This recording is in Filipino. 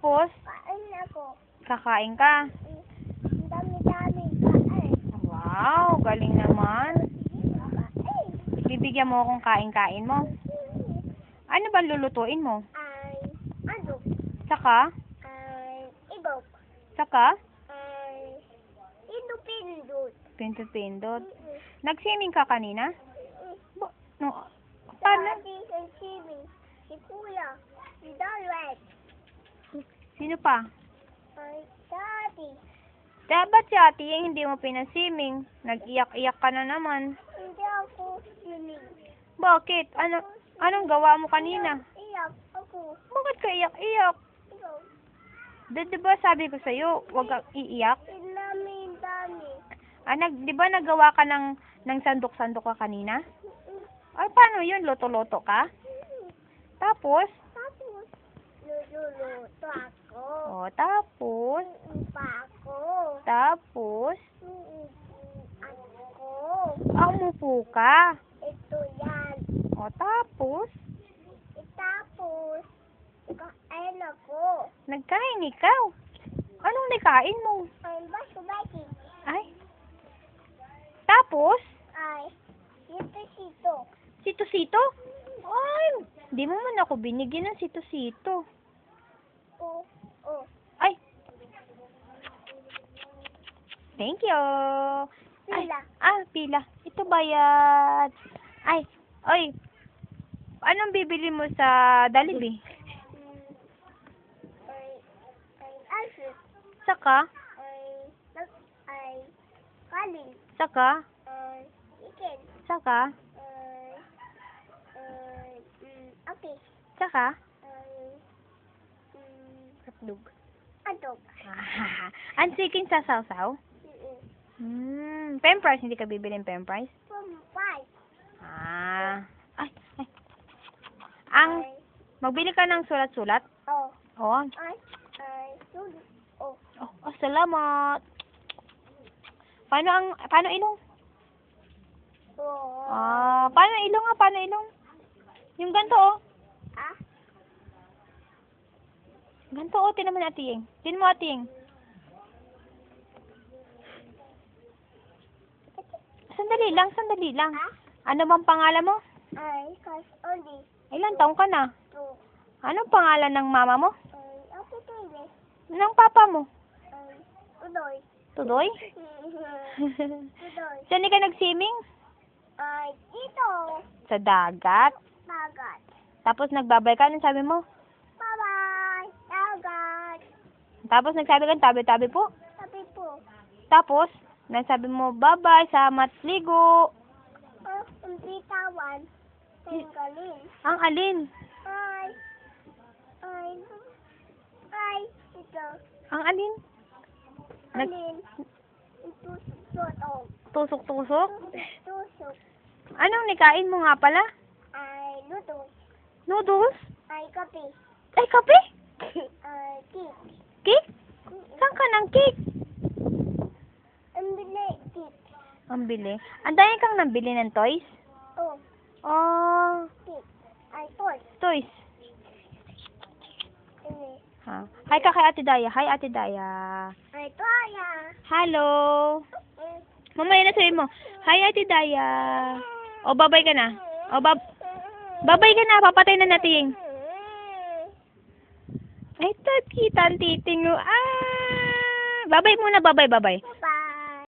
Tapos, Kain ako. kakain ka. Ang dami-dami kain. Wow, galing naman. Kain. Bibigyan mo akong kain-kain mo. Ano ba lulutuin mo? Ay, ano? Saka? Ay, ibaw. Saka? Ay, pindot-pindot. Pindot-pindot. Nag-swimming ka kanina? No. Paano? Paano? Si Kuya. Si Darwin. Sino pa? Ay, Daddy. Dapat si ate yung hindi mo pinaswimming. Nag-iyak-iyak ka na naman. Hindi ako swimming. Bakit? Anong gawa mo kanina? Iyak ako. Bakit ka iyak-iyak? Ikaw. Diba sabi ko sa'yo, huwag kang iiyak? Dami-dami. Di ba nagawa ka ng sandok-sandok ka kanina? Ay, paano yun? Loto-loto ka? Tapos? Tapos, luluto ako. O, tapos? Pa ako. Tapos? Ako. Umupo ka. Ito yan. O, tapos? Tapos, kain ako. Nagkain ikaw. Anong nakain mo? Ay, baso-basi. Ay. Tapos? Ay, sito-sito. Sito-sito? Ay, di mo man ako binigyan ng sito-sito. Oh. Ay. Thank you. Pila. Pila. Ito bayad. Ay, oy. Anong bibili mo sa Jollibee? Alfred. Saka? Kalin. Saka? Iken. Saka? Okay. Saka? Hotdog. Adog. Ang chicken sa sausaw? Pen price, hindi ka bibili ng pen price? Five. Ay. Magbili ka ng sulat-sulat? Oh. Oo. Sulit. Oh. Salamat. Paano ilong? Oh. Paano ilong nga? Paano ilong? Yung ganto, oh. Ganto, oh. Tinan mo na, Atiyeng. Tinan mo, Atiyeng. Sandali lang. Ano bang pangalan mo? Ay, kas oli. Ilan taong ka na? To. Anong pangalan ng mama mo? Ako tili. Ng papa mo? Udoy. Tudoy? Udoy. Saan ka nag-swimming? Ay, dito. Sa dagat. Dagat. Tapos nagbabay ka, anong sabi mo? Bye-bye. Dagat. Tapos nagsabi ka, tabi-tabi po. Sabi po. Tapos, nagsabi mo, bye-bye, salamat, ligo. Ang bitawan. Tanggalin. Ang alin? Ay. Ito. Ang alin? Alin. Tusok. Tusok-tusok? Tusok. Anong nikain mo nga pala? Ay, luto. Noodles? Ay, kape. Ay, kape? Ay, cake. Cake? Saan ka ng cake? Ang bili, cake. Ang bili. Ang dami kang nabili ng toys? Oh, cake. Ay, toys. Toys. Ini. Hi ka kay Ate Daya. Hi, Ate Daya. Ay, toya. Hello. Mamaya na sabihin mo, hi, Ate Daya. O, babay ka na. O, babay ka na. Papatay na natin. Ay, kita ang titing mo. Babay muna, babay. Bye.